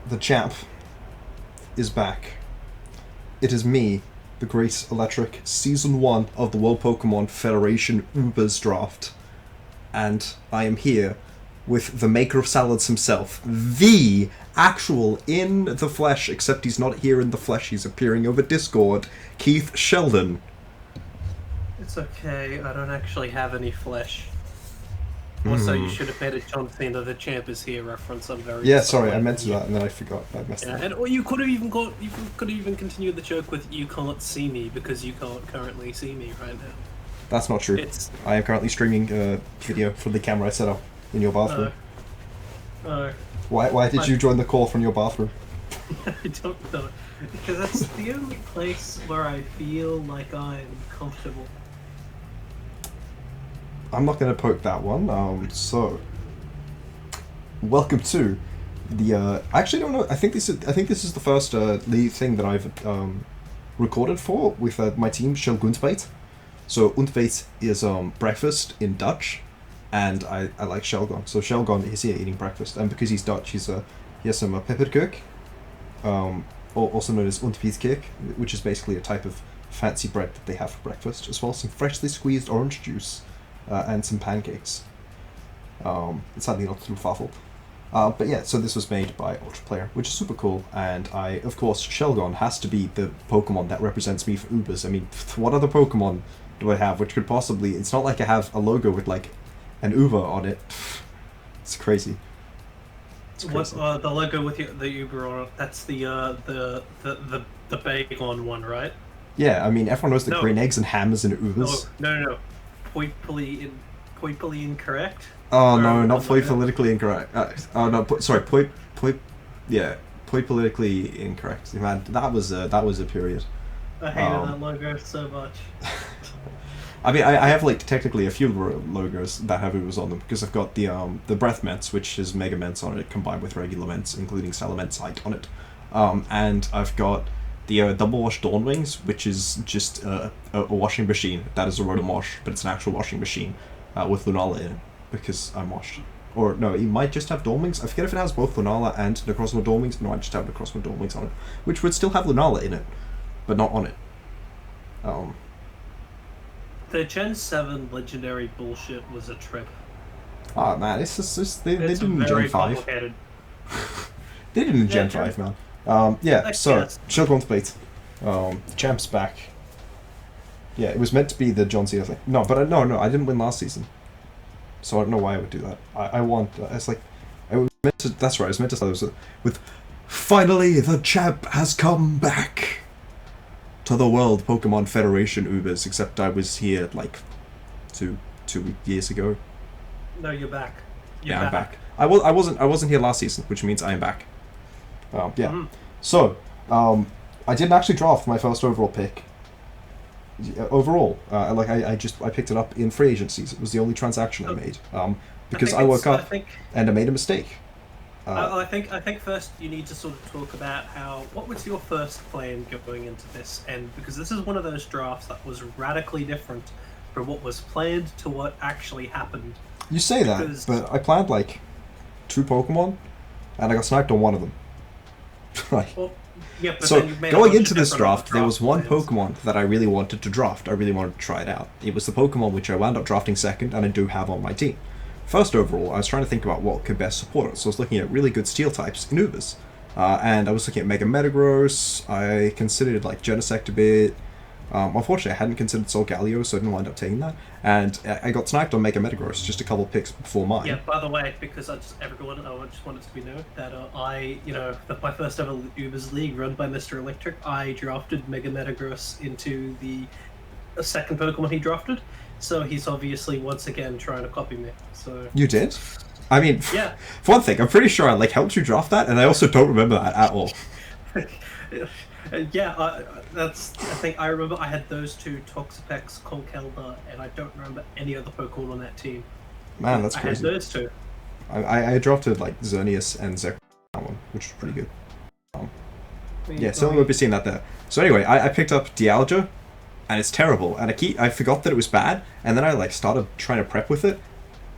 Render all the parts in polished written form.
The champ is back. It is me, the Great Electric, Season 1 of the World Pokemon Federation Ubers Draft. And I am here with the maker of salads himself, the actual in the flesh, except he's not here in the flesh, he's appearing over Discord, Keith Sheldon. It's okay, I don't actually have any flesh. Also, you should have made a John Cena, the champ is here reference. I'm very sorry, I meant to that and then I forgot. I messed up. And or you could have even continued the joke with "you can't see me" because you can't currently see me right now. That's not true. I am currently streaming video from the camera I set up in your bathroom. Oh. Why did you join the call from your bathroom? I don't know. Because that's the only place where I feel like I'm comfortable. I'm not going to poke that one. So, welcome to the. I actually don't know. I think this is the first lead thing that I've recorded for with my team, Schelguntbeit. So Untbeit is breakfast in Dutch, and I like Shelgon. So Shelgon is here eating breakfast, and because he's Dutch, he has some pepperkoek, also known as Untbeitkek, which is basically a type of fancy bread that they have for breakfast, as well as some freshly squeezed orange juice. And some pancakes. It's sadly not through Farfel. But yeah, so this was made by Ultra Player, which is super cool, and of course, Shelgon has to be the Pokemon that represents me for Ubers. I mean, what other Pokemon do I have which could possibly... It's not like I have a logo with, like, an Uber on it. It's crazy. What, the logo with the Uber on it, that's the Bagon one, right? Yeah, I mean, everyone knows that green eggs and hammers and Ubers. No. Poipally incorrect? Oh no, not politically incorrect. Politically incorrect. Man, that was a period. I hated that logo so much. I mean, I have like technically a few logos that have Ubers on them because I've got the Breath Ments, which is Mega Ments on it, combined with regular Ments, including Salamence on it, and I've got the Double Wash Dawn Wings, which is just a washing machine. That is a Rotom wash, but it's an actual washing machine with Lunala in it, because I'm washed. Or no, it might just have Dawn Wings. I forget if it has both Lunala and Necrozma Dawn Wings. No, I just have Necrozma Dawn Wings on it, which would still have Lunala in it, but not on it. The Gen 7 legendary bullshit was a trip. Oh man, it's just they did it in Gen 5. They did it in Gen 5, man. So, Schelguntbeit. The champ's back. Yeah, it was meant to be the John Cena thing. No, but no, I didn't win last season. So I don't know why I would do that. I want, it's like, I was meant to, that's right, I was meant to start with, finally, the champ has come back to the World Pokemon Federation Ubers, except I was here, like, two years ago. No, you're back. I'm back. I wasn't here last season, which means I am back. So, I didn't actually draft my first overall pick. I picked it up in free agencies. It was the only transaction I made. Because I woke up and I made a mistake. I think first you need to sort of talk about what was your first plan going into this, and because this is one of those drafts that was radically different from what was planned to what actually happened. You say that, but I planned like 2 Pokemon, and I got sniped on one of them. So going into this draft, there was one Pokemon that I really wanted to draft. I really wanted to try it out. It was the Pokemon which I wound up drafting second, and I do have on my team. First overall, I was trying to think about what could best support it, so I was looking at really good steel types in Ubers. And I was looking at Mega Metagross, I considered like Genesect a bit. Unfortunately, I hadn't considered Solgaleo, so I didn't wind up taking that. And I got sniped on Mega Metagross just a couple of picks before mine. Yeah, by the way, because I just wanted to be known that my first ever Ubers League run by Mr. Electric, I drafted Mega Metagross into the second Pokemon he drafted. So he's obviously once again trying to copy me. So you did? I mean, yeah. For one thing, I'm pretty sure I helped you draft that, and I also don't remember that at all. Yeah, I think I remember I had those 2, Toxapex, Conkeldurr, and I don't remember any other Pokemon on that team. Man, that's crazy. I had those 2. I drafted like Xerneas and Zekrom, that one, which was pretty good. So we'll be seeing that there. So anyway, I picked up Dialga, and it's terrible, and I forgot that it was bad, and then I started trying to prep with it,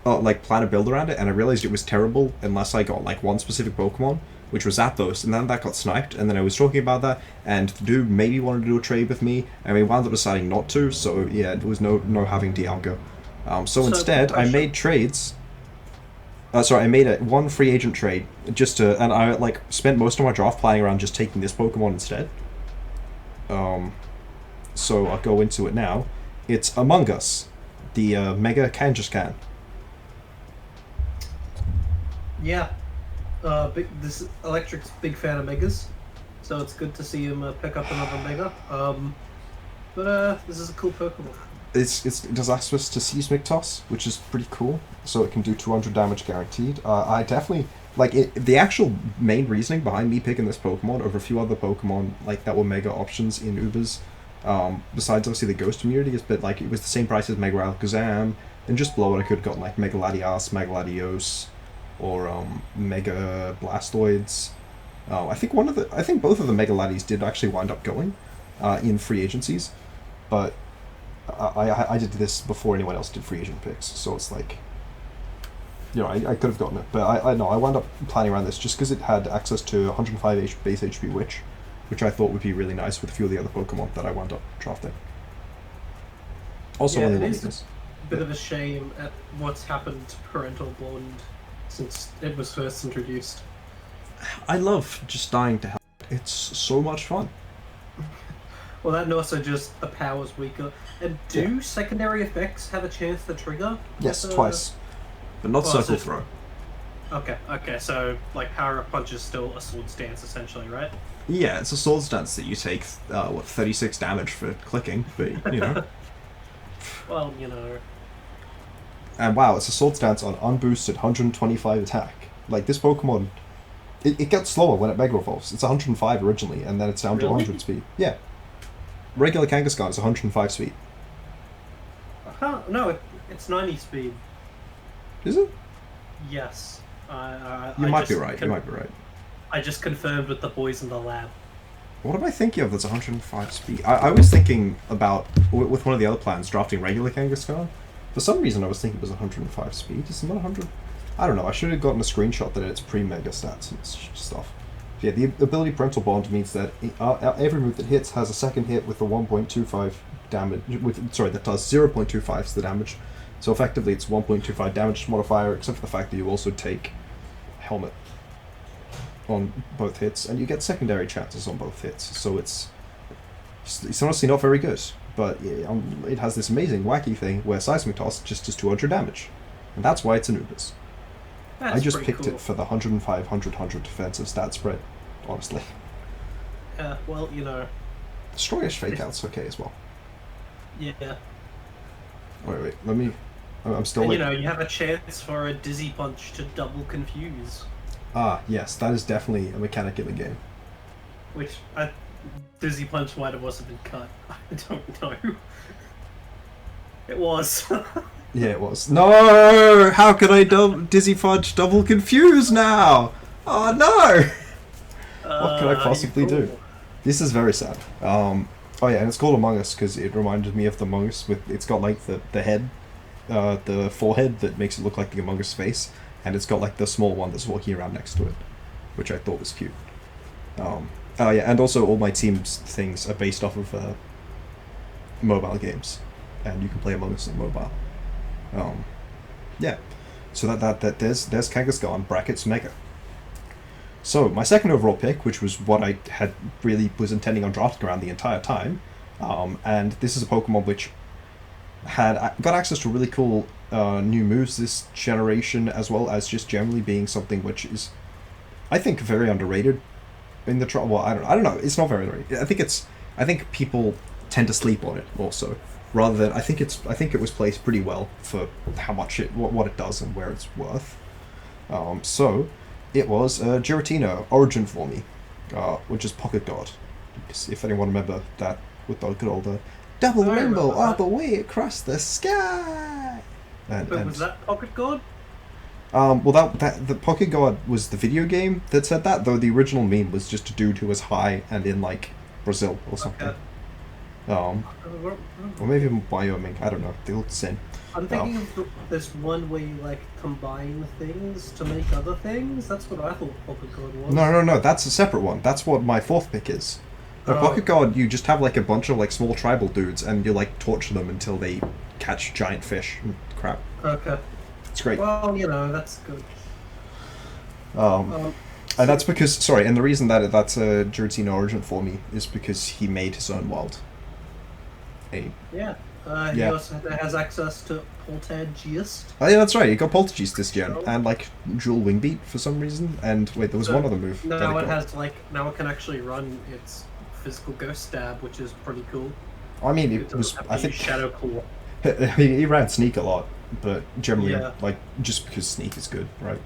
plan a build around it, and I realized it was terrible unless I got one specific Pokemon. which was Zapdos, and then that got sniped, and then I was talking about that, and the dude maybe wanted to do a trade with me, and we wound up deciding not to, so yeah, there was no having Dialga. So instead, I made trades. I made one free agent trade, and I, like, spent most of my draft planning around just taking this Pokemon instead. So I'll go into it now. It's Among Us, the Mega Kangaskhan. Yeah. This Electric's big fan of Megas, so it's good to see him pick up another Mega. But this is a cool Pokemon. It does access to Seismic Toss, which is pretty cool, so it can do 200 damage guaranteed. I definitely, like, the actual main reasoning behind me picking this Pokemon over a few other Pokemon, like, that were Mega options in Ubers, besides obviously the Ghost immunity, is that, like, it was the same price as Mega Alakazam, and just below it I could have gotten, like, Mega Latias, Mega Latios, or Mega Blastoids. I think both of the Mega Latias did actually wind up going in free agencies, but I did this before anyone else did free agent picks, so it's like, you know, I could have gotten it, but I wound up planning around this just because it had access to 105 base HP Witch, which I thought would be really nice with a few of the other Pokemon that I wound up drafting. Also, yeah, only it is weakness. a bit of a shame at what's happened to Parental Bond since it was first introduced. I love just dying to hell. It's so much fun. Well, that and also just the power's weaker. And do secondary effects have a chance to trigger? Yes, twice. But not Circle Throw. Okay, so, like, Power Up Punch is still a Sword Stance, essentially, right? Yeah, it's a Sword Stance that you take, 36 damage for clicking, but, you know. Well, you know. And wow, it's a Sword Stance on unboosted 125 attack. Like, this Pokemon, it gets slower when it Mega Evolves. It's 105 originally, and then it's down to 100 speed. Yeah. Regular Kangaskhan is 105 speed. No, it's 90 speed. Is it? Yes. You might be right. I just confirmed with the boys in the lab. What am I thinking of that's 105 speed? I was thinking about, with one of the other plans, drafting regular Kangaskhan. For some reason I was thinking it was 105 speed. Is it not 100? I don't know. I should have gotten a screenshot that it's pre-Mega stats and stuff. Yeah, the ability Parental Bond means that every move that hits has a second hit with the 1.25 damage. That does 0.25 to the damage. So effectively, it's 1.25 damage modifier, except for the fact that you also take Helmet on both hits, and you get secondary chances on both hits. So it's honestly not very good, but yeah, it has this amazing wacky thing where Seismic Toss just does 200 damage, and that's why it's an Ubers. I just picked it for the 105, 100 defensive stat spread, honestly. Yeah, well, you know. Strongish Fake Out's okay as well. Yeah. Wait, let me... I'm still and, like... you know, you have a chance for a Dizzy Punch to double confuse. Ah, yes, that is definitely a mechanic in the game. Which, Dizzy Punch might have also been cut. I don't know. It was. Yeah, it was. No! How can I Dizzy Punch double confuse now? Oh no! What can I possibly do? This is very sad. Oh yeah, and it's called Among Us because it reminded me of the Among Us with, it's got like the head, the forehead that makes it look like the Among Us face, and it's got like the small one that's walking around next to it, which I thought was cute. Oh yeah, and also all my team's things are based off of mobile games, and you can play Among Us on mobile. Yeah, so there's Kangaskhan brackets Mega. So my second overall pick, which was what I was intending on drafting around the entire time, and this is a Pokemon which got access to really cool new moves this generation, as well as just generally being something which is, I think, very underrated in the trial. Well, I don't know. It's not very underrated. I think people tend to sleep on it also. Rather than, I think it was placed pretty well for how much what it does and where it's worth. So it was Giratina Origin for me, which is Pocket God. If anyone remember that with the good old double rainbow all the way across the sky. But was that Pocket God? Well, the Pocket God was the video game that said that, though the original meme was just a dude who was high and in like Brazil or something. Okay. Or maybe in Wyoming, I don't know, they look the same. I'm thinking of this one where you like combine things to make other things. That's what I thought Pocket God was. No, that's a separate one. That's what my fourth pick is. The Pocket God, you just have like a bunch of like small tribal dudes, and you like torture them until they catch giant fish and crap. Okay. It's great. Well, that's good. And that's because, sorry, and the reason that that's a Giratina origin for me is because he made his own world. He also has access to Poltergeist. Oh yeah, that's right. He got Poltergeist this gen, and like dual wing beat for some reason. And wait, there was one other move. Now it can actually run its physical ghost stab, which is pretty cool. I mean, it was. I think Shadow Claw. he ran Sneak a lot, but generally, like just because Sneak is good, right?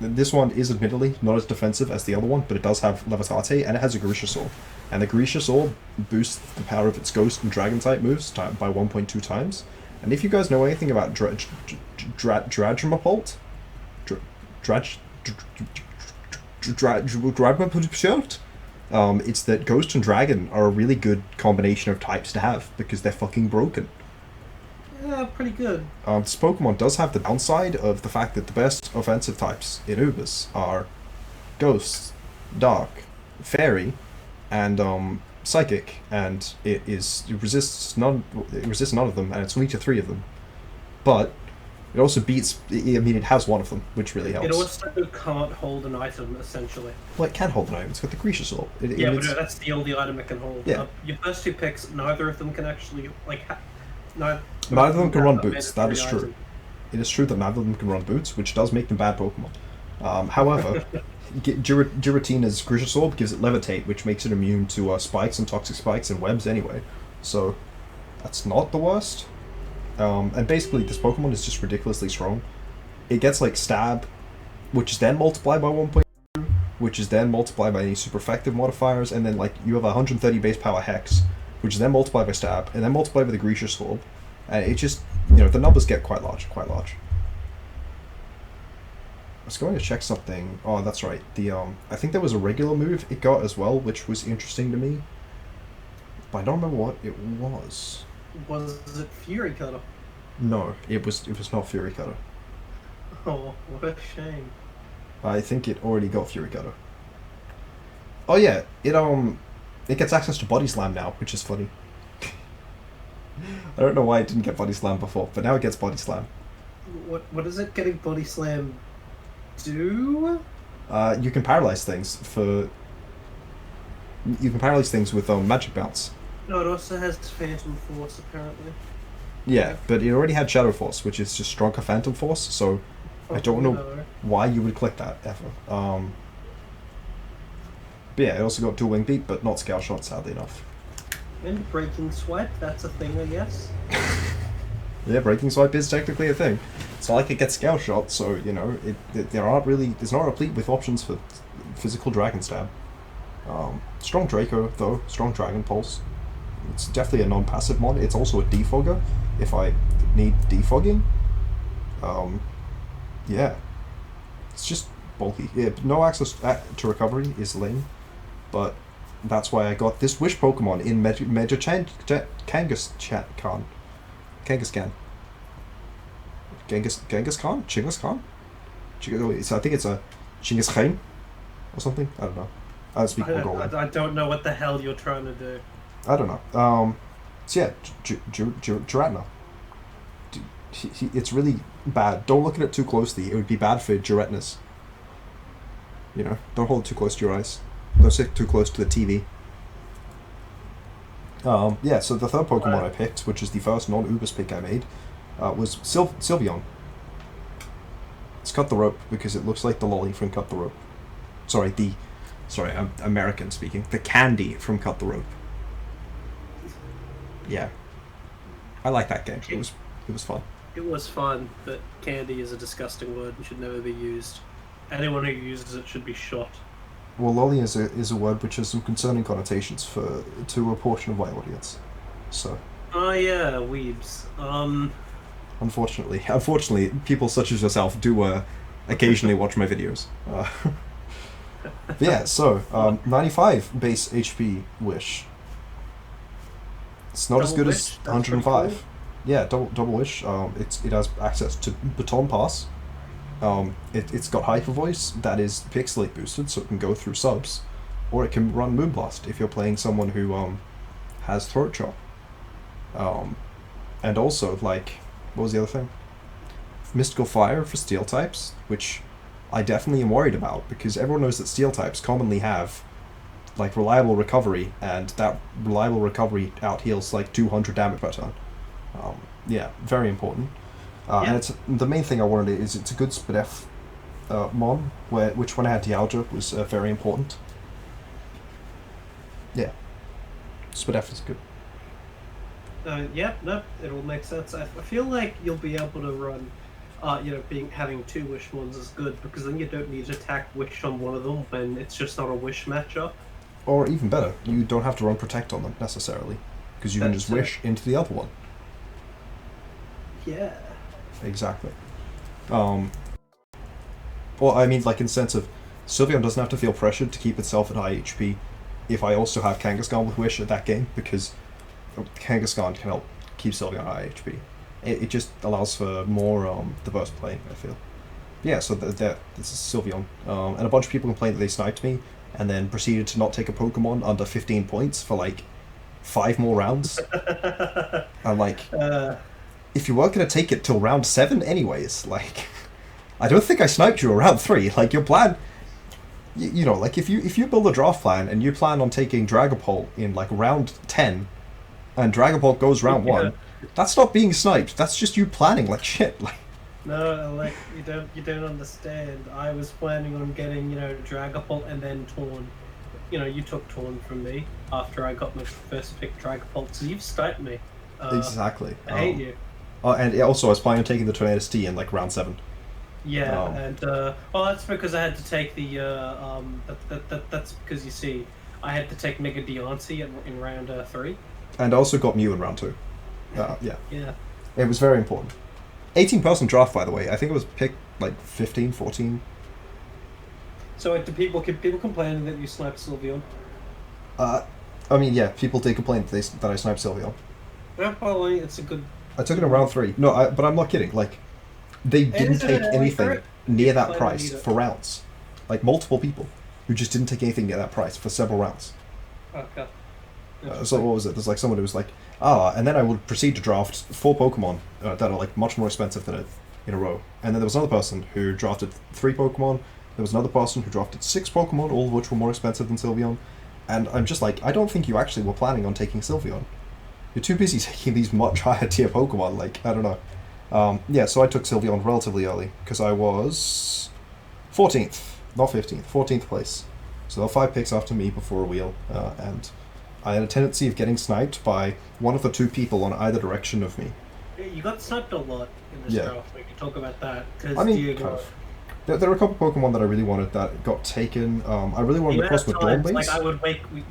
This one is admittedly not as defensive as the other one, but it does have Levitate, and it has a Grisha Sword. And the Grisha Sword boosts the power of its Ghost and Dragon type moves by 1.2 times. And if you guys know anything about Dragmapolt, it's that Ghost and Dragon are a really good combination of types to have, because they're fucking broken. Yeah, pretty good. This Pokemon does have the downside of the fact that the best offensive types in Ubers are Ghost, Dark, Fairy, and Psychic, and it resists none of them, and it's weak to 3 of them. But it also beats. I mean, it has one of them, which really helps. It also can't hold an item, essentially. Well, it can hold an item. It's got the Grisha Sword. But that's the only item it can hold. Yeah. Your first 2 picks, neither of them can actually neither of them can run boots. That is true. It is true that neither of them can run boots, which does make them bad Pokemon. However, Giratina's Grisha Sword gives it Levitate, which makes it immune to spikes and toxic spikes and webs anyway. So that's not the worst. And basically, this Pokemon is just ridiculously strong. It gets like Stab, which is then multiplied by 1.2, which is then multiplied by any super effective modifiers, and then like you have 130 base power Hex, which is then multiplied by Stab, and then multiplied by the Grisha Sword. And it just, the numbers get quite large. I was going to check something. Oh, that's right. I think there was a regular move it got as well, which was interesting to me. But I don't remember what it was. Was it Fury Cutter? No, it was not Fury Cutter. Oh, what a shame. I think it already got Fury Cutter. Oh yeah, it gets access to Body Slam now, which is funny. I don't know why it didn't get Body Slam before, but now it gets Body Slam. What is it getting Body Slam do? You can paralyze things with Magic Bounce. No, it also has Phantom Force, apparently. Yeah, but it already had Shadow Force, which is just stronger Phantom Force, so I don't know why you would click that, ever. But yeah, it also got Dual Wing Beat, but not Scale Shot, sadly enough. And Breaking Swipe, that's a thing, I guess. Yeah, Breaking Swipe is technically a thing. It's not like it gets Scale Shot, so, there's not replete with options for physical Dragon Stab. Strong Draco, though. Strong Dragon Pulse. It's definitely a non-passive mod. It's also a defogger, if I need defogging. Yeah. It's just bulky. Yeah, no access to recovery is lame, but that's why I got this Wish Pokemon in Major Kangaskhan. Kangaskhan? Chingaskan? So I think it's a Kangaskhan or something. I don't know. I don't speak Mongolian. I don't know what the hell you're trying to do. I don't know. So yeah, Giratina. It's really bad. Don't look at it too closely. It would be bad for your retinas. Don't hold it too close to your eyes. Don't sit too close to the TV. Yeah, so the third Pokemon I picked, which is the first non-Ubers pick I made, was Sylveon. It's Cut the Rope because it looks like the lolly from Cut the Rope. I'm American speaking. The candy from Cut the Rope. Yeah. I like that game. It was fun. It was fun, but candy is a disgusting word and should never be used. Anyone who uses it should be shot. Well, lolly is a word which has some concerning connotations to a portion of my audience. So. Oh yeah, weebs. Unfortunately, people such as yourself do occasionally watch my videos. Yeah, so 95 base HP Wish. It's not as good as 105. Yeah, double wish. It has access to Baton Pass. It's got Hyper Voice that is pixelate boosted, so it can go through subs, or it can run Moonblast if you're playing someone who has Throat Chop. And also, like, what was the other thing? Mystical Fire for Steel types, which I definitely am worried about, because everyone knows that Steel types commonly have, like, reliable recovery, and that reliable recovery out heals, like, 200 damage per turn. Yeah, very important. And it's the main thing I wanted is it's a good SpDef mon, which when I had Dialga was very important. Yeah, SpDef is good. Yeah, no, it all makes sense. I feel like you'll be able to run, having 2 wish ones is good, because then you don't need to attack wish on one of them when it's just not a wish matchup. Or even better, you don't have to run protect on them necessarily, because you can just wish into the other one. Yeah. Exactly. Well, I mean, like, in the sense of, Sylveon doesn't have to feel pressured to keep itself at high HP if I also have Kangaskhan with Wish at that game, because Kangaskhan can help keep Sylveon at high HP. It just allows for more the burst playing, I feel. Yeah, so this is Sylveon. And a bunch of people complained that they sniped me, and then proceeded to not take a Pokemon under 15 points for, like, 5 more rounds. I'm like... if you weren't going to take it till round 7 anyways, like, I don't think I sniped you around 3. Like, your plan, you know, like, if you build a draft plan and you plan on taking Dragapult in, like, round 10, and Dragapult goes round 1, that's not being sniped, that's just you planning like shit. Like, no, like, you don't understand. I was planning on getting, Dragapult and then Torn. You took Torn from me after I got my first pick Dragapult, so you've sniped me. Exactly. I hate you. And also, I was planning on taking the Tornadus T in, like, round 7. Yeah, and that's because I had to take the that's because, you see, I had to take Mega Deontay in round 3. And I also got Mew in round 2. Yeah. Yeah. It was very important. 18-person draft, by the way. I think it was picked, like, 15, 14. So do people complaining that you sniped Sylveon? I mean, yeah, people did complain that I sniped Sylveon. Yeah, well, it's a good... I took it in round 3. No, but I'm not kidding. Like, they didn't take anything near that price for rounds. Like, multiple people who just didn't take anything near that price for several rounds. Okay. So what was it? There's, like, someone who was like, and then I would proceed to draft 4 Pokemon that are, like, much more expensive than it in a row. And then there was another person who drafted 3 Pokemon. There was another person who drafted 6 Pokemon, all of which were more expensive than Sylveon. And I'm just like, I don't think you actually were planning on taking Sylveon. You're too busy taking these much higher tier Pokemon, like, I don't know. Yeah, so I took Sylveon relatively early, because I was 14th, not 15th, 14th place. So there were 5 picks after me before a wheel, and I had a tendency of getting sniped by one of the 2 people on either direction of me. You got sniped a lot in this draft, we can talk about that. I mean, kind of. There were a couple Pokemon that I really wanted that got taken. I really wanted to cross with Dawnblaze. Like, I would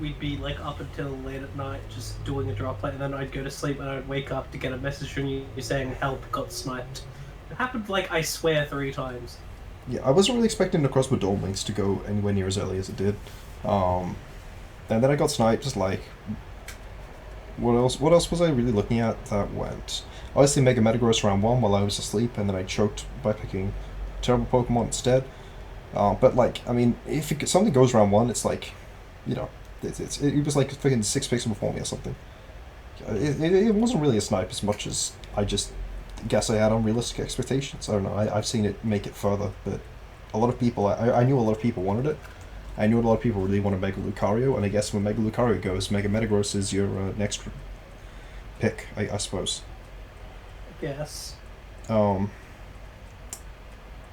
we'd be, like, up until late at night just doing a draft play, and then I'd go to sleep and I'd wake up to get a message from you saying, help, got sniped. It happened, like, I swear, 3 times. Yeah, I wasn't really expecting the cross with Dawnblaze to go anywhere near as early as it did. And then I got sniped, just like... What else was I really looking at that went? Obviously Mega Metagross round 1 while I was asleep, and then I choked by picking terrible Pokemon instead. But, like, I mean, if something goes round 1, it's like, you know, it was like freaking 6 picks before me or something. It wasn't really a snipe as much as I just guess I had unrealistic expectations. I don't know, I've seen it make it further, but a lot of people, I knew a lot of people wanted it. I knew a lot of people really wanted Mega Lucario, and I guess when Mega Lucario goes, Mega Metagross is your next pick, I suppose. Yes.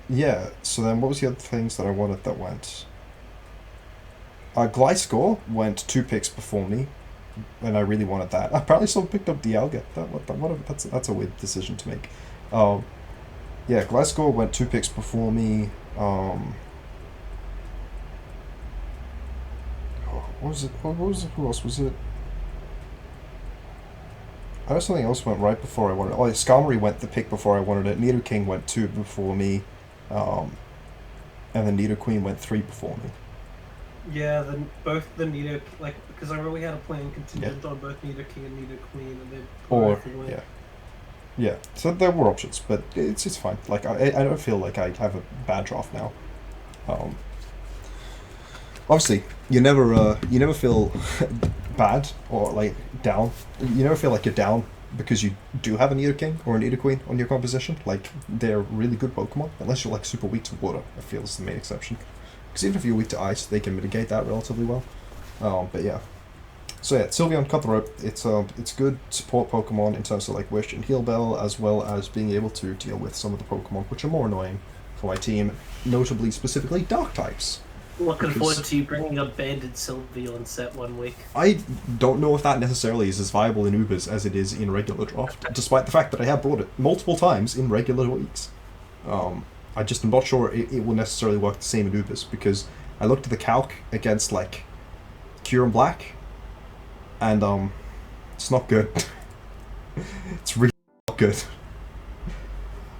Yeah, so then what was the other things that I wanted that went? Gliscor went 2 picks before me, and I really wanted that. I probably still picked up Dialga. That's a weird decision to make. Yeah, Gliscor went 2 picks before me. What was it? Who else was it? I know something else went right before I wanted it. Oh, Skarmory went the pick before I wanted it. Nidoking went 2 before me. And then Nidoqueen went 3 before me. Yeah, then both the Nido, like, because I remember we had a plan contingent on both Nidoking and Nidoqueen, and then or yeah, Yeah, so there were options, but it's fine. Like I don't feel like I have a bad draft now. Um, Obviously, you never feel bad or like down. You never feel like you're down because you do have an Nidoking or an Nidoqueen on your composition. Like they're really good Pokemon, unless you're like super weak to water. I feel is the main exception. Because even if you're weak to ice, they can mitigate that relatively well. But yeah. So yeah, Sylveon, cut the rope. It's good support Pokemon in terms of like Wish and Heal Bell, as well as being able to deal with some of the Pokemon which are more annoying for my team, notably specifically Dark types. Looking forward to you bringing a banded Sylveon set one week. I don't know if that necessarily is as viable in Ubers as it is in regular draft, despite the fact that I have brought it multiple times in regular weeks. I just am not sure it will necessarily work the same in Ubers, because I looked at the calc against like Kyurem Black, and it's not good. It's really not good.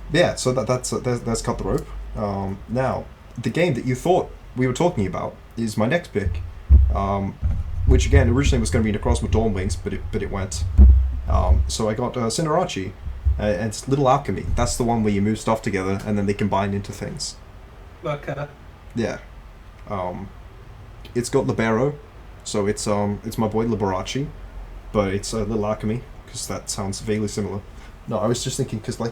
But yeah, so that's cut the rope. Now, the game that you thought we were talking about is my next pick, which again originally was going to be Necrozma with Dawn Wings, but it went. So I got Cinderace, and it's Little Alchemy. That's the one where you move stuff together and then they combine into things. Okay. Yeah. It's got Libero, so it's my boy Liberace, but it's Little Alchemy because that sounds vaguely similar. No, I was just thinking because like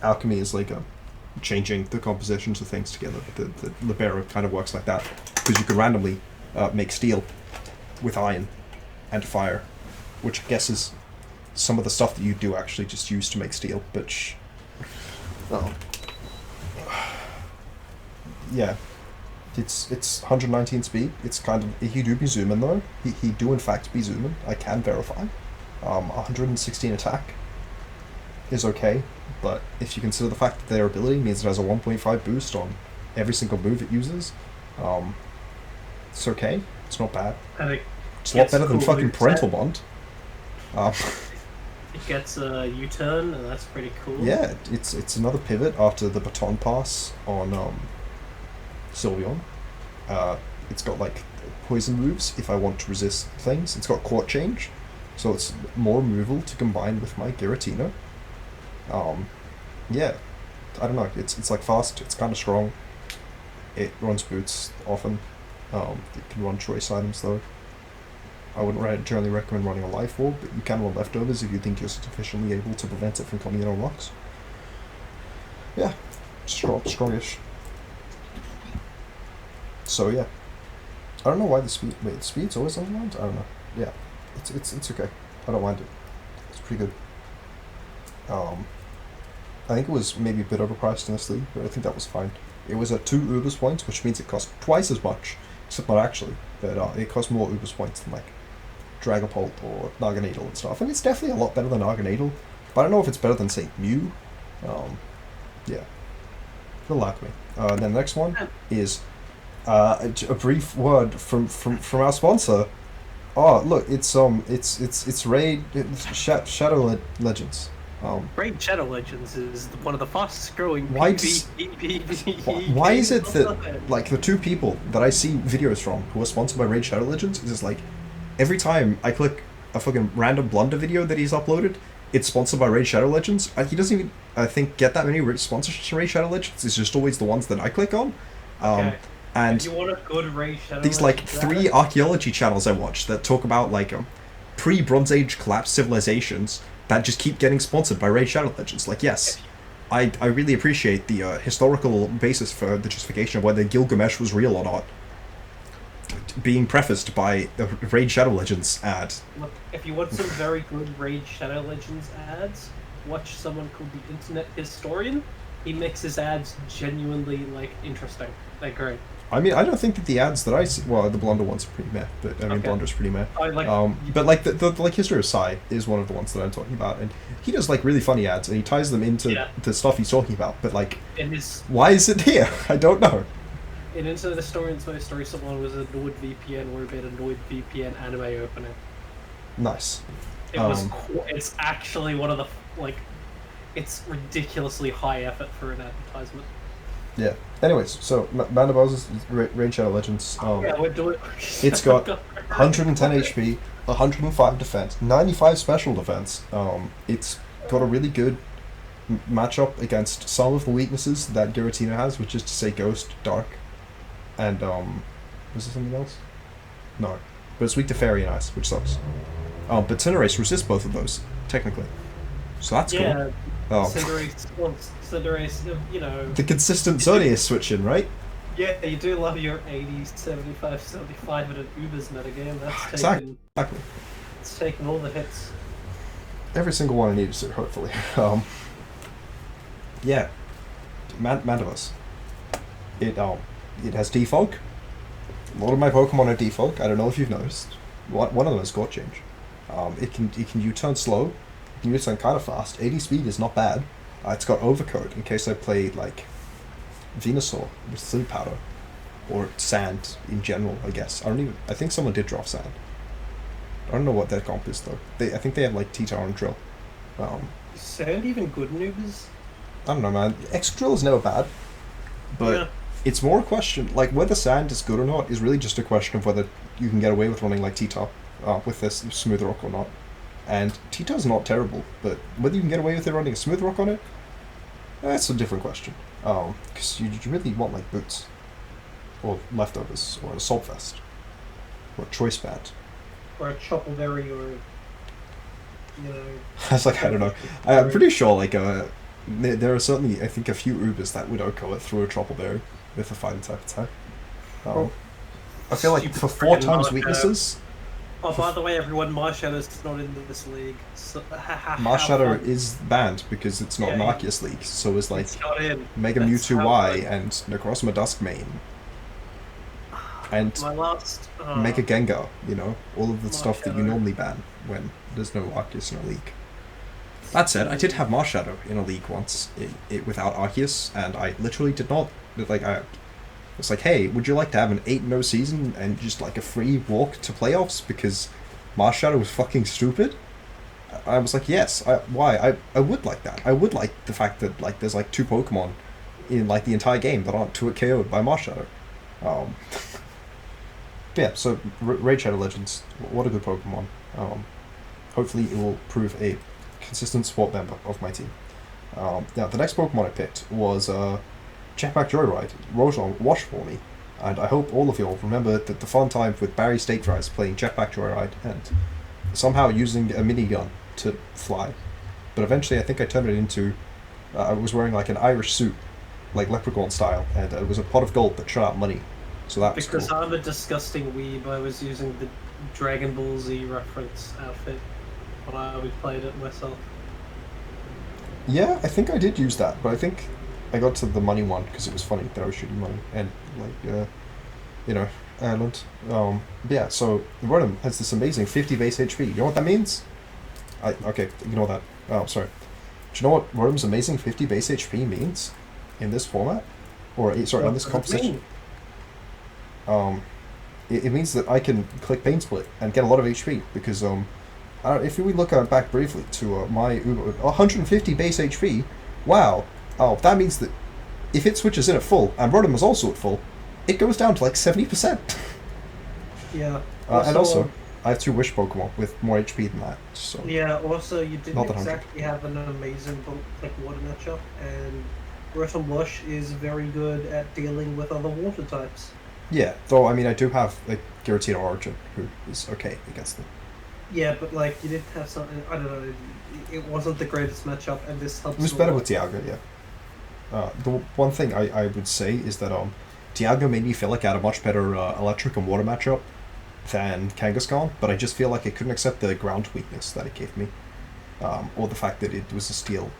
Alchemy is like changing the compositions of things together. The Libero kind of works like that because you can randomly make steel with iron and fire, which I guess is some of the stuff that you do actually just use to make steel. But yeah, it's 119 speed. It's kind of he do be zooming though. He do in fact be zooming. I can verify. 116 attack is okay. But if you consider the fact that their ability means it has a 1.5 boost on every single move it uses, it's okay. It's not bad. It's a lot better than fucking Parental Bond. It gets a U-turn, and that's pretty cool. Yeah, it's another pivot after the Baton Pass on Sylveon. It's got like poison moves if I want to resist things. It's got Court Change, so it's more removal to combine with my Giratina. Yeah, I don't know, it's like fast, it's kind of strong, it runs boots often, it can run choice items though. I wouldn't generally recommend running a Life Orb, but you can run Leftovers if you think you're sufficiently able to prevent it from coming in on rocks. Yeah, strongish. So yeah, I don't know why the speed's always underlined? I don't know. Yeah, it's okay, I don't mind it, it's pretty good. I think it was maybe a bit overpriced in this league, but I think that was fine. It was at 2 Ubers points, which means it cost twice as much, except not actually, but it cost more Ubers points than like Dragapult or Naganadel and stuff, and it's definitely a lot better than Naganadel, but I don't know if it's better than, say, Mew. Yeah. Little Alchemy. Then the next one is a brief word from our sponsor. Oh, look, it's Raid Shadow Legends. Raid Shadow Legends is one of the fastest growing why is it that like the two people that I see videos from who are sponsored by Raid Shadow Legends is just like every time I click a fucking random blunder video that he's uploaded, it's sponsored by Raid Shadow Legends. He doesn't even I think get that many sponsorships from Raid Shadow Legends. It's just always the ones that I click on. Okay. And if you want a good Raid Shadow these like 3 archaeology channels I watch that talk about like pre-Bronze Age collapsed civilizations that just keep getting sponsored by Raid Shadow Legends. Like, yes, I really appreciate the historical basis for the justification of whether Gilgamesh was real or not being prefaced by the Raid Shadow Legends ad. Look, if you want some very good Raid Shadow Legends ads, watch someone called the Internet Historian. He makes his ads genuinely, like, interesting. They're great. I mean, I don't think that the ads that I see, well, the Blunder ones are pretty meh, but I mean, okay. Blunder's pretty meh. But like the like History of Psy is one of the ones that I'm talking about, and he does like really funny ads, and he ties them into the stuff he's talking about. But like, why is it here? I don't know. In Internet Historian's My Story, someone was a NordVPN or a bit of NordVPN anime opening. Nice. It's actually one of the it's ridiculously high effort for an advertisement. Yeah. Anyways, so Mandibuzz is Raid Shadow Legends. Yeah, we're doing. It's got 110 HP, 105 defense, 95 special defense. It's got a really good match up against some of the weaknesses that Giratina has, which is to say Ghost, Dark, and was there something else? No, but it's weak to Fairy and Ice, which sucks. But Cinderace resists both of those technically, so that's cool. Oh. Cinderace, you know... The consistent Zodiac switching, right? Yeah, you do love your 80, 75, 75 in an Ubers metagame. That's taken... Exactly. It's taken all the hits. Every single one I needed to, hopefully. Yeah. Mandibuzz. It has Defog. A lot of my Pokemon are Defog. I don't know if you've noticed. One of them is Score Change. It can U-turn slow. It can U-turn kind of fast. 80 speed is not bad. It's got Overcoat in case I play like Venusaur with Sleep Powder, or Sand in general. I guess I think someone did draw Sand. I don't know what their comp is though. I think they have like T-Tar and Drill. Is Sand even good in Ubers? I don't know, man. X-Drill is never bad, but it's more a question like whether Sand is good or not is really just a question of whether you can get away with running like T-Tar with this Smooth Rock or not. And T-Tar's not terrible, but whether you can get away with it running a Smooth Rock on it, that's a different question. Because you really want like Boots, or Leftovers, or a Assault Vest, or a Choice Band. Or a Choppleberry, or, you know... I was like, I don't know. I'm pretty sure, like, there are certainly, I think, a few Ubers that would OHKO it through a Choppleberry with a Fighting type attack. I feel like for 4 times weaknesses... Oh, by the way, everyone, Marshadow's not in this league. So, Marshadow is banned because it's not an Arceus League, so it's like Mega Mewtwo Y and Necrozma Duskmane. And Mega Gengar, you know, all of the stuff that you normally ban when there's no Arceus in a league. That said, I did have Marshadow in a league once, without Arceus, and I literally did not, like, it's like, hey, would you like to have an 8-0 season and just like a free walk to playoffs because Marshadow was fucking stupid? I was like, yes, why? I would like that. I would like the fact that like there's like 2 Pokemon in like the entire game that aren't KO'd by Marshadow. Yeah, so Raid Shadow Legends, what a good Pokemon. Hopefully it will prove a consistent support member of my team. Now, the next Pokemon I picked was Jetpack Joyride, Rotom Wash for me, and I hope all of y'all remember that the fun time with Barry Steak Fries playing Jetpack Joyride and somehow using a minigun to fly. But eventually I think I turned it into, I was wearing like an Irish suit, like Leprechaun style, and it was a pot of gold that shot out money. So that was cool. Because I'm a disgusting weeb, I was using the Dragon Ball Z reference outfit when I played it myself. Yeah, I think I did use that, but I think I got to the money one because it was funny that I was shooting money and like, you know, Ireland. Yeah, so Rotom has this amazing 50 base HP. You know what that means? Okay, ignore that. Oh, sorry. Do you know what Rotom's amazing 50 base HP means in this format? Or, sorry, on this composition? It means that I can click Pain Split and get a lot of HP because, if we look back briefly to my 150 base HP, wow. Oh, that means that if it switches in at full, and Rotom is also at full, it goes down to like 70%. Yeah. And also, I have 2 Wish Pokemon with more HP than that. So yeah, also you didn't exactly have an amazing like water matchup, and Rotom Wash is very good at dealing with other water types. Yeah, though I mean I do have like Giratina Origin, who is okay against them. Yeah, but like you didn't have something. I don't know. It wasn't the greatest matchup, and this helps. It was better with Dialga, yeah. The one thing I would say is that Dialga made me feel like I had a much better electric and water matchup than Kangaskhan, but I just feel like I couldn't accept the ground weakness that it gave me, or the fact that it was a steel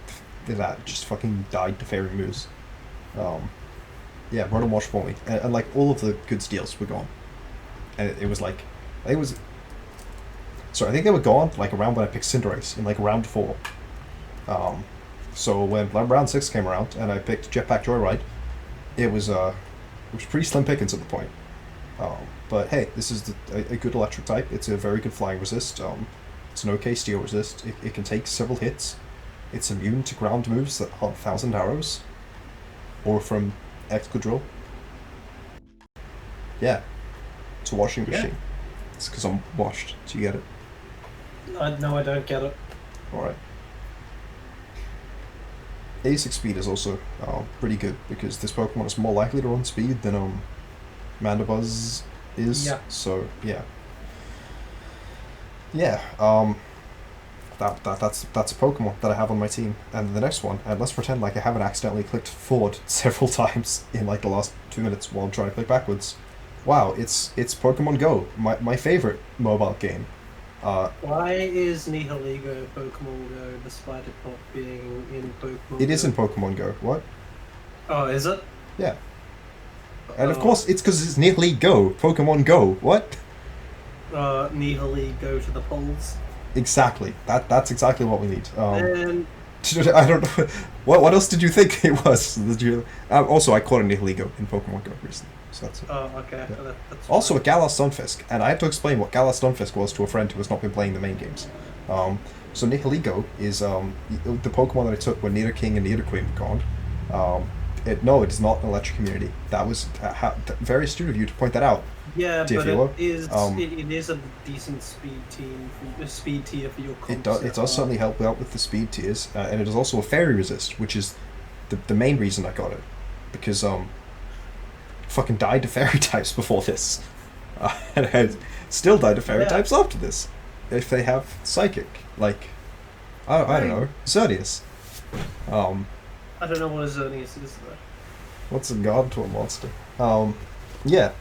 that just fucking died to fairy moves. Yeah, Rotom Wash for me, and like all of the good steals were gone, and it was like, I think they were gone like around when I picked Cinderace in like round 4. So when round 6 came around and I picked Jetpack Joyride, it was pretty slim pickings at the point. But hey, this is a good electric type. It's a very good flying resist. It's an okay steel resist. It can take several hits. It's immune to ground moves that haunt 1,000 arrows, or from Excadrill. Yeah, it's a washing machine. It's because I'm washed. Do you get it? No, I don't get it. Alright. 86 speed is also pretty good because this Pokemon is more likely to run speed than Mandibuzz is. Yeah. So yeah. Yeah. That's a Pokemon that I have on my team. And the next one, and let's pretend like I haven't accidentally clicked forward several times in like the last 2 minutes while I'm trying to click backwards. Wow, it's Pokemon GO, my favorite mobile game. Why is Nihilego Pokemon Go despite it not being in Pokemon Go? It is in Pokemon GO. What? Oh, is it? Yeah. And of course, it's because it's Nihilego Pokemon GO. What? Nihilego to the polls. Exactly. That's exactly what we need. And I don't know. What else did you think it was? Did you? Also, I caught a Nihilego in Pokemon GO recently, so that's it. oh, okay. Yeah. That's Also, a fine. Galar Stunfisk, and I had to explain what Galar Stunfisk was to a friend who has not been playing the main games. So Nihilego is the Pokemon that I took when Nidoking and Nidoqueen were gone. No, it is not an electric community. That was very astute of you to point that out. Yeah, Dear but viewer, it is a decent speed tier for your concept. It does certainly help out with the speed tiers, and it is also a fairy resist, which is the main reason I got it, because fucking died to fairy types before this, and I still died to fairy types after this, if they have psychic, like I don't know, Xerneas. I don't know what a Xerneas is though. What's a god to a monster? Yeah,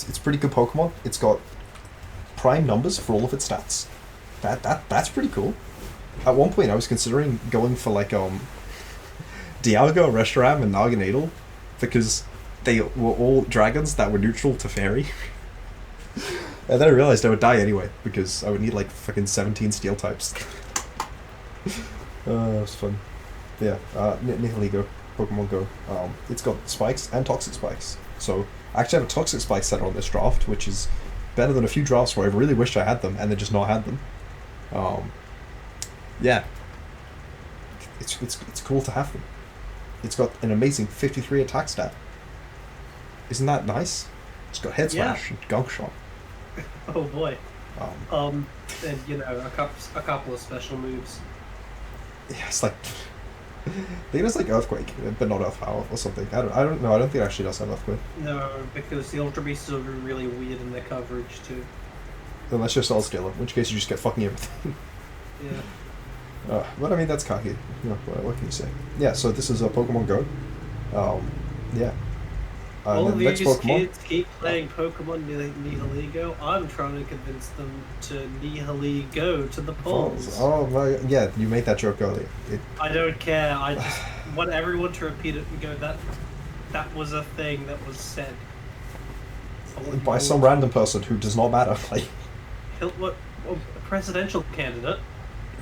it's pretty good Pokemon. It's got prime numbers for all of its stats. That's pretty cool. At one point, I was considering going for like Dialga, Reshiram, and Naganadel because they were all dragons that were neutral to fairy. And then I realized I would die anyway because I would need like fucking 17 steel types. It was fun. Yeah, Nihilego, Pokemon Go. It's got spikes and toxic spikes. So I actually have a toxic spike set on this draft, which is better than a few drafts where I've really wished I had them and then just not had them. Yeah, it's cool to have them. It's got an amazing 53 attack stat. Isn't that nice? It's got Head Smash and Gunk Shot. Oh boy. Um, And you know a couple of special moves. Yeah, it's like I think it's like Earthquake, but not Earth Power or something. I don't know. I don't think it actually does have Earthquake. No, because the Ultra Beasts are really weird in their coverage too. Unless you're Solid Scaler, in which case you just get fucking everything. Yeah. But I mean, that's cocky. You know, what can you say? Yeah, so this is a Pokemon Go. Yeah. All of the next these Pokemon. kids keep playing Pokemon Nihilego. I'm trying to convince them to Nihilego to the polls. Oh my, yeah, you made that joke earlier. I don't care. I just want everyone to repeat it and go, that was a thing that was said. By some random person who does not matter, like A presidential candidate.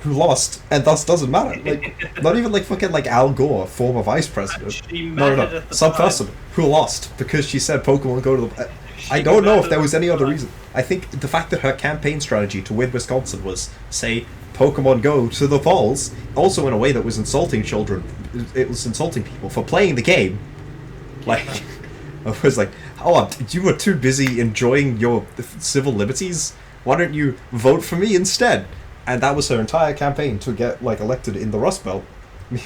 who lost and thus doesn't matter. Like not even like fucking like Al Gore, former vice president. She No, mattered at the some time. person who lost because she said Pokemon go to the. I don't know if there was any other reason. I think the fact that her campaign strategy to win Wisconsin was say Pokemon Go to the polls, also in a way that was insulting children. It was insulting people for playing the game. Like, I was like, oh, you were too busy enjoying your civil liberties. Why don't you vote for me instead? And that was her entire campaign to get like elected in the Rust Belt.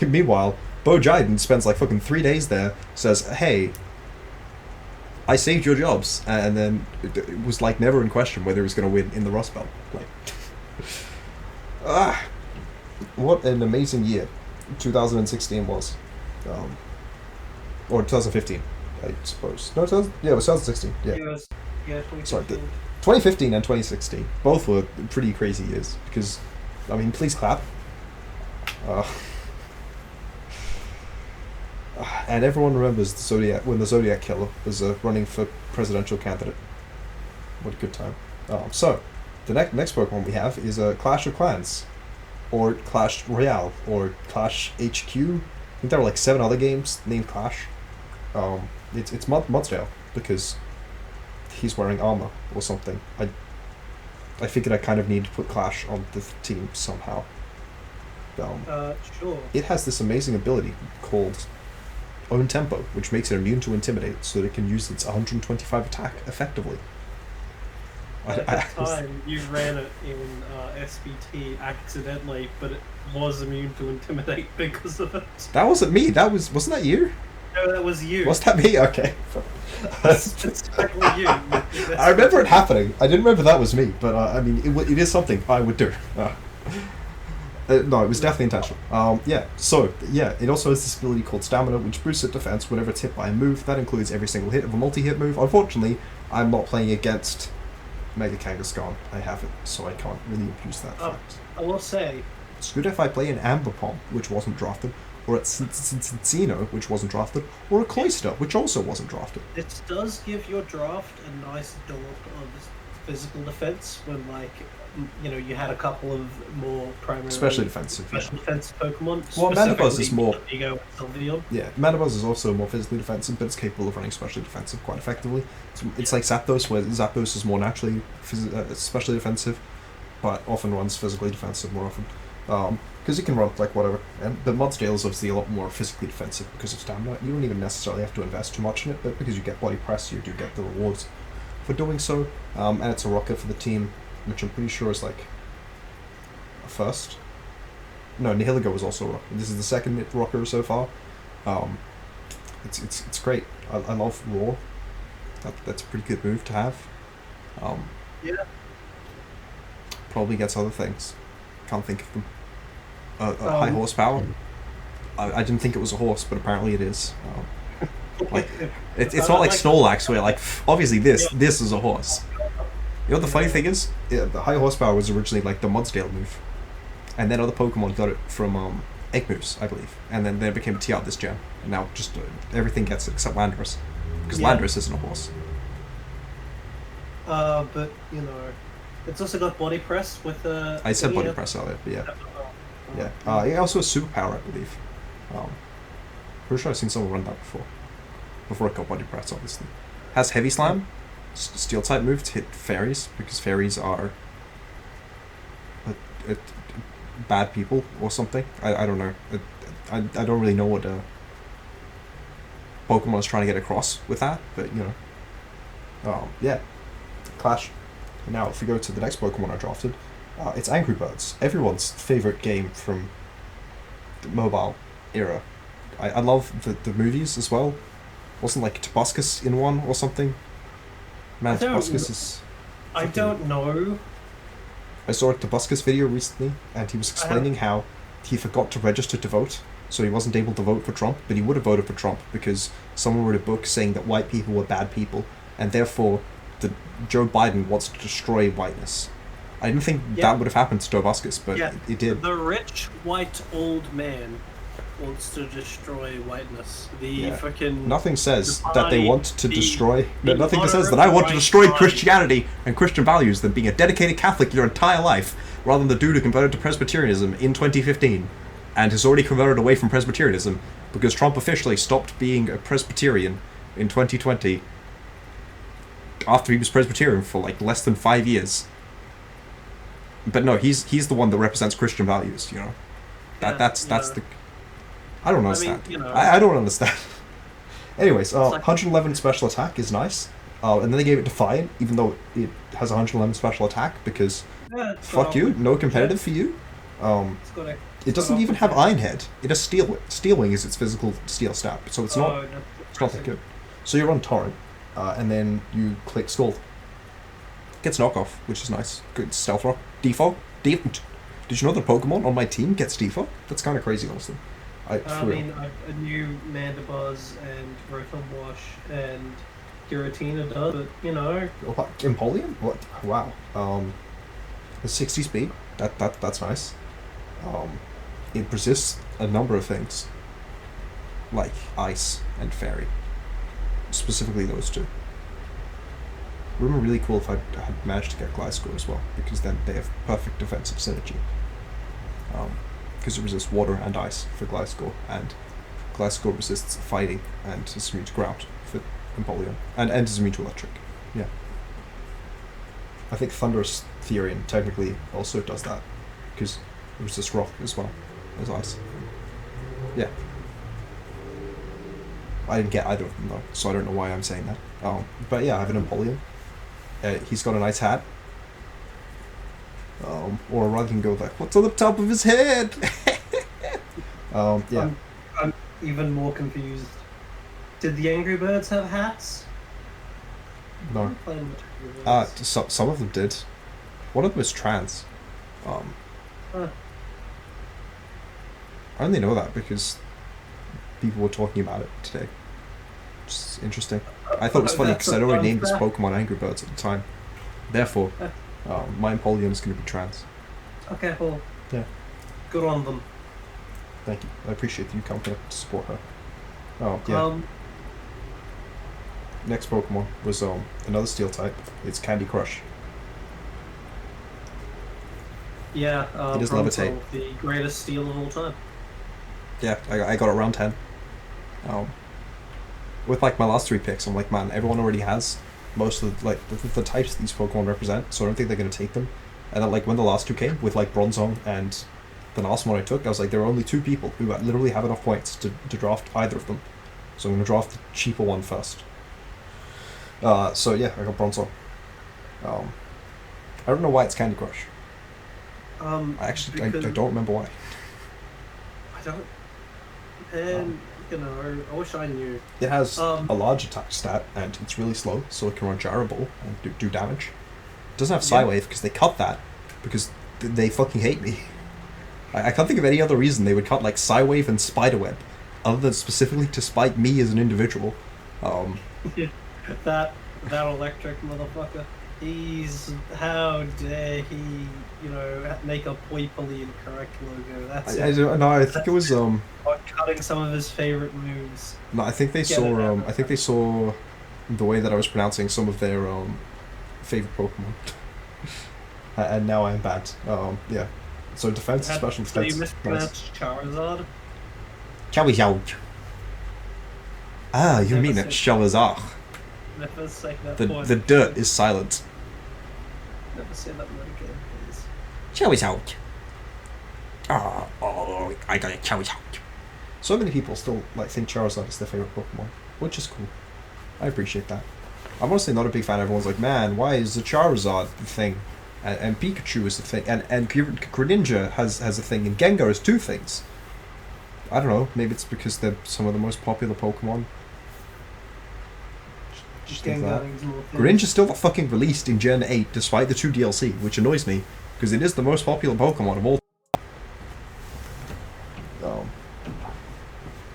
Meanwhile, Bo Jiden spends like fucking 3 days there. Says, hey, I saved your jobs, and then it was like never in question whether he was going to win in the Rust Belt. Like, what an amazing year 2016 was, or 2015, I suppose. No, it was 2016. Yeah, Yeah, sorry. 2015 and 2016 both were pretty crazy years because, I mean, please clap. And everyone remembers the Zodiac when the Zodiac Killer was running for presidential candidate. What a good time. So, the next Pokemon we have is Clash of Clans, or Clash Royale, or Clash HQ. I think there are like 7 other games named Clash. It's Mudsdale because he's wearing armor or something. I figured I kind of need to put Clash on the team somehow. Sure. It has this amazing ability called Own Tempo, which makes it immune to Intimidate, so that it can use its 125 attack effectively. At the time, you ran it in SBT accidentally, but it was immune to Intimidate because of it. That wasn't me. Wasn't that you? No, that was you. Was that me? Okay. It's exactly you. I remember it happening. I didn't remember that was me, but I mean, it is something I would do. No, it was definitely intentional. Yeah, so, yeah, it also has this ability called Stamina, which boosts its defense whenever it's hit by a move. That includes every single hit of a multi-hit move. Unfortunately, I'm not playing against Mega Kangaskhan. I have it, so I can't really abuse that fact. I will say... It's good if I play an Ambipom, which wasn't drafted, or a Cincino, which wasn't drafted, or a Cloyster, which also wasn't drafted. It does give your draft a nice dollop of physical defense when, like, you know, you had a couple of more primary Special defensive Pokemon. Well, Mandibuzz is more. Sylveon. Yeah, Mandibuzz is also more physically defensive, but it's capable of running specially defensive quite effectively. It's like Zapdos, where Zapdos is more naturally specially defensive, but often runs physically defensive more often. Because you can run like whatever. But Mudsdale is obviously a lot more physically defensive because of stamina. You don't even necessarily have to invest too much in it, but because you get body press, you do get the rewards for doing so. And it's a rocket for the team, which I'm pretty sure is like a first. No, Nihilego was also a rocker. This is the second rocker so far. It's great. I love Roar. That's a pretty good move to have. Yeah. Probably gets other things. Can't think of them. High horsepower. I didn't think it was a horse, but apparently it is. Like it's not like Snorlax where like obviously this is a horse. You know what the funny thing is? Yeah, the high horsepower was originally like the Mudsdale move, and then other Pokemon got it from Egg moves, I believe, and then it became a TR this gen, and now just everything gets it except Landorus, because Landorus isn't a horse. But you know, it's also got body press with I said body press earlier, but yeah. Yeah. It also has superpower, I believe. Pretty sure I've seen someone run that before it got body press, obviously. Has heavy slam, steel type move to hit fairies, because fairies are bad people or something. I don't know. I don't really know what Pokemon is trying to get across with that, but you know. Yeah. Clash. Now, if we go to the next Pokemon I drafted, it's Angry Birds. Everyone's favorite game from the mobile era. I love the movies as well. Wasn't like Tobuscus in one or something? Man, Tobuscus is... I don't know. I saw a Tobuscus video recently, and he was explaining how he forgot to register to vote, so he wasn't able to vote for Trump, but he would have voted for Trump because someone wrote a book saying that white people were bad people, and therefore Joe Biden wants to destroy whiteness. I didn't think that would have happened to Tobuscus, but it did. The rich white old man wants to destroy whiteness. Nothing says that they want to destroy... nothing says that I want to destroy Christianity and Christian values than being a dedicated Catholic your entire life, rather than the dude who converted to Presbyterianism in 2015 and has already converted away from Presbyterianism because Trump officially stopped being a Presbyterian in 2020 after he was Presbyterian for like less than 5 years. But no, he's the one that represents Christian values, you know. That's the... I don't understand. I mean, you know, I don't understand. Anyways, 111 special attack is nice. And then they gave it Defiant, even though it has 111 special attack, because fuck you, no competitive for you. It doesn't even have Iron Head. It has Steel. Steel Wing is its physical steel stat, so it's not that good. So you run Torrent, and then you click Scald. Gets knockoff, which is nice. Good stealth rock. Defog. Did you know the Pokemon on my team gets Defog? That's kind of crazy, honestly. I knew Mandibuzz and Rotom Wash and Giratina does, but you know. What, Empoleon? What? Wow. A 60 speed. That's nice. It resists a number of things, like ice and fairy. Specifically those two. It would have been really cool if I had managed to get Gliscor as well, because then they have perfect defensive synergy. Because it resists water and ice for Gliscor, and Gliscor resists fighting and is immune to ground for Empoleon, and is immune to electric. Yeah. I think Thunderous Therian technically also does that, because it resists rock as well as ice. Yeah. I didn't get either of them though, so I don't know why I'm saying that. But yeah, I have an Empoleon. He's got a nice hat. Or rather than go like, what's on the top of his head? Yeah. I'm even more confused. Did the Angry Birds have hats? No. Some of them did. One of them is trans. Huh. I only know that because people were talking about it today. Which is interesting. I thought it was funny because I'd already named this Pokemon Angry Birds at the time. Therefore, my Empoleon is going to be trans. Okay, well. Yeah. Good on them. Thank you. I appreciate that you come here to support her. Oh, yeah. Next Pokemon was another Steel type. It's Candy Crush. Yeah, it is Bronzong, the greatest Steel of all time. Yeah, I got it round 10. With like my last 3 picks, I'm like, man, everyone already has most of the types these Pokemon represent, so I don't think they're going to take them. And then like when the last 2 came, with like Bronzong and the last one I took, I was like, there are only 2 people who literally have enough points to draft either of them. So I'm going to draft the cheaper one first. So yeah, I got Bronzong. I don't know why it's Candy Crush. I don't remember why. I don't. And I wish I knew. It has a large attack stat, and it's really slow, so it can run Gyrable and do damage. It doesn't have Psywave because they cut that because they fucking hate me. I can't think of any other reason they would cut like Psywave and Spiderweb, other than specifically to spite me as an individual. That electric motherfucker. How dare he, make a Poipoli incorrect logo. That's I don't know. I think it was cutting some of his favorite moves. No, I think they saw I think they saw the way that I was pronouncing some of their favorite Pokemon, and now I'm bad. Yeah. So defense, special defense. So you mispronounced Charizard. Charizard. Ah, you mean it, Charizard. Never say that The dirt is silent. Never say that word again, please. Charizard. Oh, I got a Charizard. So many people still think Charizard is their favorite Pokemon, which is cool. I appreciate that. I'm honestly not a big fan. Everyone's like, man, why is the Charizard the thing? And Pikachu is the thing, and Greninja has a thing, and Gengar has 2 things. I don't know, maybe it's because they're some of the most popular Pokemon. Greninja's still not fucking released in Gen 8 despite the 2 DLC, which annoys me, because it is the most popular Pokemon of all.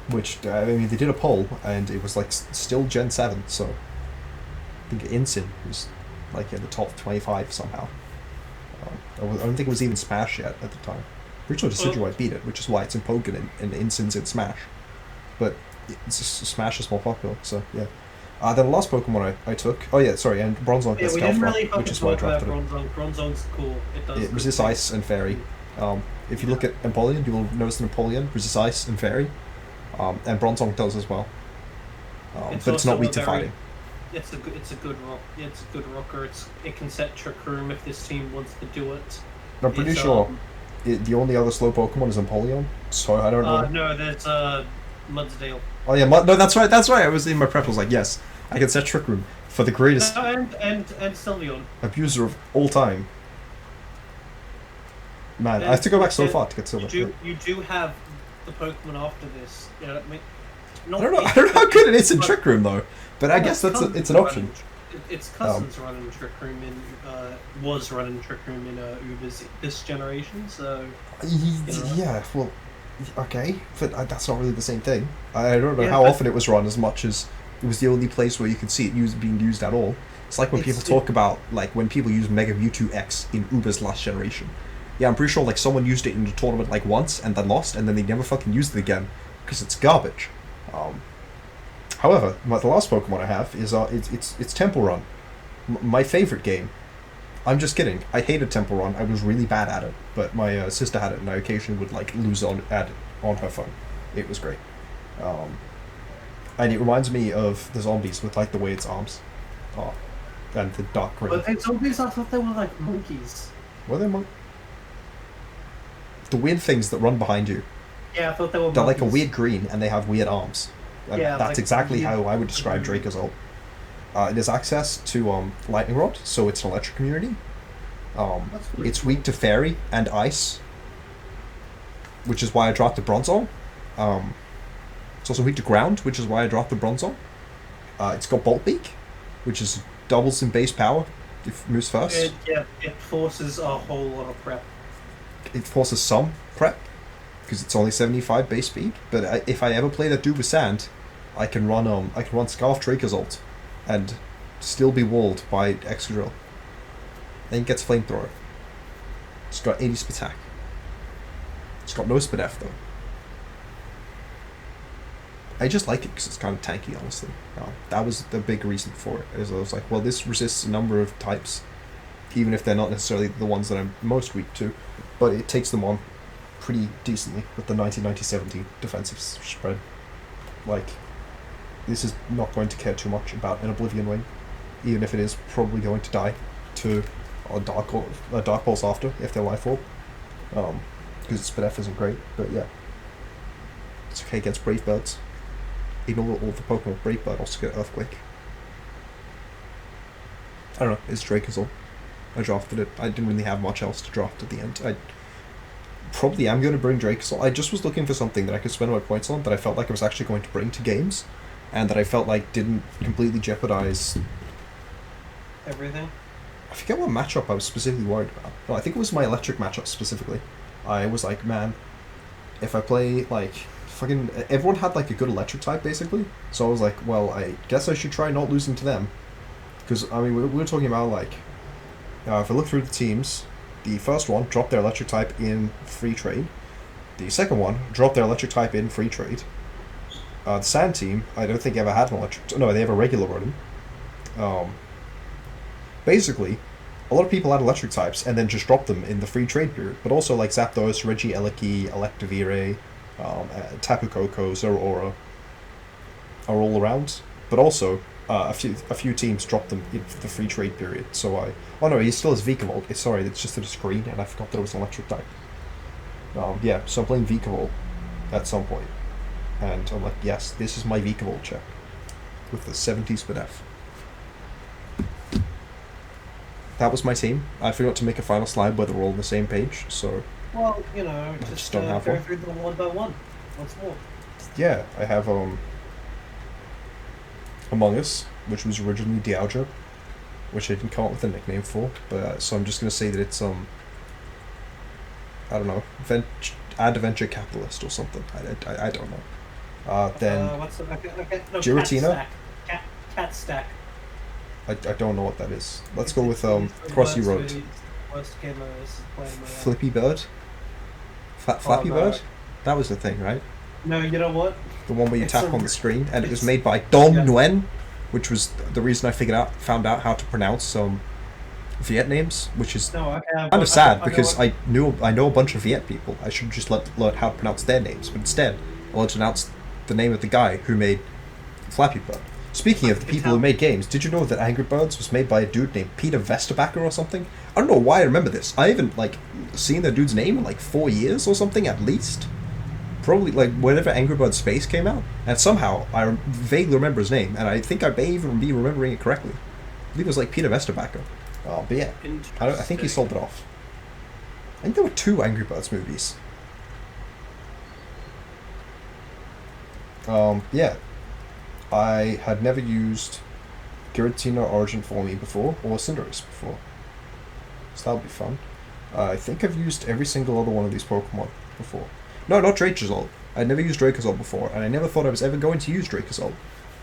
Which, I mean, they did a poll, and it was like still Gen 7, so I think Incin was like in the top 25 somehow. I don't think it was even Smash yet at the time. Pretty sure Decidueye beat it, which is why it's in Pokken and Incin's in Smash. But Smash is more popular, so yeah. Then the last Pokemon I took... Oh yeah, sorry, and Bronzong has Stealth Rock, which is why I drafted it. Bronzong's cool. It resists Ice and Fairy. If you look at Empoleon, you will notice that Empoleon resists Ice and Fairy. And Bronzong does as well. But it's not weak to fighting. It's a good rock. It's a good rocker. It can set Trick Room if this team wants to do it. I'm pretty sure the only other slow Pokemon is Empoleon, so I don't know. No, there's Mudsdale. Oh yeah, no, that's right. I was in my prep. I was like, yes, I can set Trick Room for the greatest and Sylveon abuser of all time. Man, I have to go back so far to get Sylveon. You do have the Pokemon after this. I don't know how good it is in Trick Room though, but I guess it's an option. Its cousins running Trick Room was running Trick Room in Uber's this generation, so yeah, well, okay, but that's not really the same thing. I don't know how often it was run as much as it was the only place where you could see it being used at all. It's like when people talk about when people use Mega Mewtwo X in Uber's last generation. Yeah, I'm pretty sure someone used it in a tournament once and then lost, and then they never fucking used it again because it's garbage. However, the last Pokemon I have is it's Temple Run, my favorite game. I'm just kidding. I hated Temple Run. I was really bad at it, but my sister had it, and I occasionally would lose at it on her phone. It was great, and it reminds me of the zombies with the way its arms, and the dark green. But the zombies, I thought they were monkeys. Were they monkeys? The weird things that run behind you. Yeah, I thought they were They're monkeys. A weird green, and they have weird arms. And that's exactly how I would describe Dracozolt. It has access to Lightning Rod, so it's an electric immunity. It's weak to Fairy and Ice, which is why I dropped the Bronzong. It's also weak to Ground, which is why I dropped the Bronzong. It's got Bolt Beak, which is doubles in base power if it moves first. It forces a whole lot of prep. It forces some prep, because it's only 75 base speed. But if I ever play that dude with Sand, I can run Scarf Dracozolt, and still be walled by Excadrill. And it gets Flamethrower. It's got 80 attack. It's got no F though. I just like it because it's kind of tanky, honestly. That was the big reason for it. Is I was like, well, this resists a number of types, even if they're not necessarily the ones that I'm most weak to, but it takes them on pretty decently with the 90-90-70 defensive spread. Like, this is not going to care too much about an Oblivion Wing, even if it is probably going to die to a Dark Pulse after, if they're Life Orb. Because its F isn't great, but yeah. It's okay against Brave Birds. Even all the Pokemon with Brave Bird also get Earthquake. I don't know, it's Dracozolt. I drafted it. I didn't really have much else to draft at the end. I probably am going to bring Dracozolt. I just was looking for something that I could spend my points on that I felt like I was actually going to bring to games, and that I felt like didn't completely jeopardize everything. I forget what matchup I was specifically worried about. No, I think it was my electric matchup specifically. I was like, man, if I play like fucking everyone had like a good electric type basically, so I was like, well, I guess I should try not losing to them, because I mean we were talking about like if I look through the teams, the first one dropped their electric type in free trade, the second one dropped their electric type in free trade. The Sand team, I don't think ever had an electric. No, they have a regular Rotom. Basically, a lot of people had electric types and then just dropped them in the free trade period. But also like Zapdos, Regieleki, Electivire, Tapu Koko, Zeraora are all around. But also, a few teams dropped them in the free trade period. So oh no, he still has Vikavolt. Sorry, it's just a screen and I forgot that it was an electric type. Yeah, so I'm playing Vikavolt at some point. And I'm like, yes, this is my Vikavolt check with the 70 Spin F. That was my team. I forgot to make a final slide where they're all on the same page, so... Well, you know, just don't have go one. through them one by one. Once more. Yeah, I have Among Us, which was originally Dialga, which I didn't come up with a nickname for, but so I'm just going to say that it's, I don't know, Adventure Capitalist or something. I don't know. Then what's the... Okay, no, Giratina. Cat Stack. I don't know what that is. Let's go with Crossy Road. Flippy Bird? Flappy Bird? That was the thing, right? No, you know what? The one where you tap on the screen, and it was made by Dong Nguyen, which was the reason I found out how to pronounce Viet names, which is kind of sad because I know a bunch of Viet people. I should just learn how to pronounce their names, but instead I learned to pronounce the name of the guy who made Flappy Bird. Speaking of the people who made games, did you know that Angry Birds was made by a dude named Peter Vesterbacker or something? I don't know why I remember this. I haven't seen that dude's name in 4 years or something at least. Probably whenever Angry Birds Space came out, and somehow I vaguely remember his name, and I think I may even be remembering it correctly. I believe it was Peter Vesterbacker. But yeah, I think he sold it off. I think there were 2 Angry Birds movies. Yeah. I had never used Giratina Origin Forme before, or Cinderace before. So that'll be fun. I think I've used every single other one of these Pokemon before. No, not Dracozolt. I'd never used Dracozolt before, and I never thought I was ever going to use Dracozolt.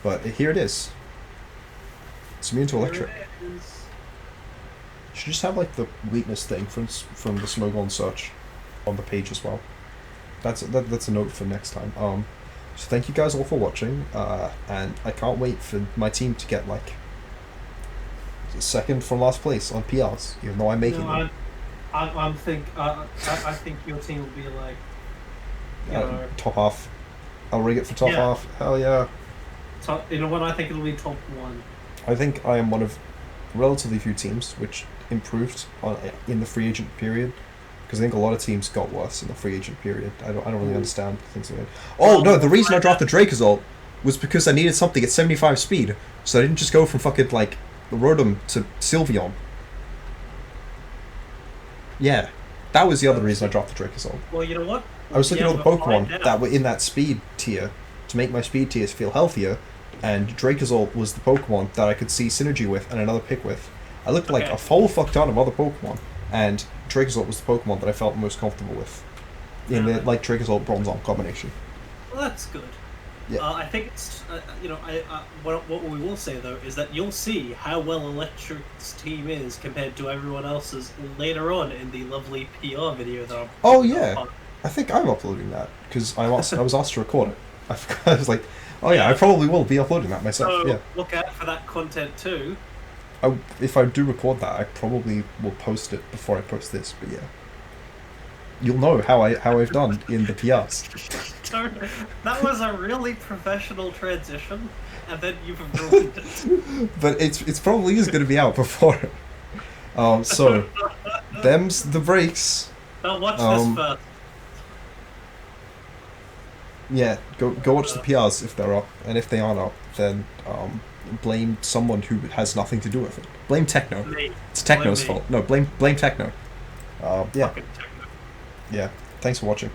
But here it is. It's immune to electric. Should just have the weakness thing from the Smogon search on the page as well. That's a note for next time. So thank you guys all for watching, and I can't wait for my team to get second from last place on PRs, even though I'm making them. I think your team will be top half. I'll rig it for top half. Hell yeah. You know what? I think it'll be top 1. I think I am one of relatively few teams which improved in the free agent period. Because I think a lot of teams got worse in the free agent period. I don't really understand things like that. Oh no! The reason I dropped the Dracozolt was because I needed something at 75 speed, so I didn't just go from fucking, like, Rotom to Sylveon. Yeah. That was the other reason I dropped the Dracozolt. Well, you know what? I was looking at all the Pokemon that were in that speed tier to make my speed tiers feel healthier, and Dracozolt was the Pokemon that I could see synergy with and another pick with. I looked like a whole fuck ton of other Pokemon, and Dracozolt was the Pokemon that I felt most comfortable with in the like Dracozolt Bronzong combination. Well, that's good. Yeah. I think it's what we will say though is that you'll see how well Electric's team is compared to everyone else's later on in the lovely PR video that. Oh yeah, I think I'm uploading that because I was asked to record it. I forgot. I was like, oh yeah, I probably will be uploading that myself. So yeah. Look out for that content too. If I do record that, I probably will post it before I post this. But yeah, you'll know how I've done in the PRs. That was a really professional transition, and then you've ruined it. But it's probably is going to be out before. So them's the breaks. Now watch this first. Yeah, go watch the PRs if they're up, and if they aren't up, then blame someone who has nothing to do with it. Blame Techno. It's Techno's fault. No, blame Techno. Yeah. Fucking Techno. Yeah. Thanks for watching.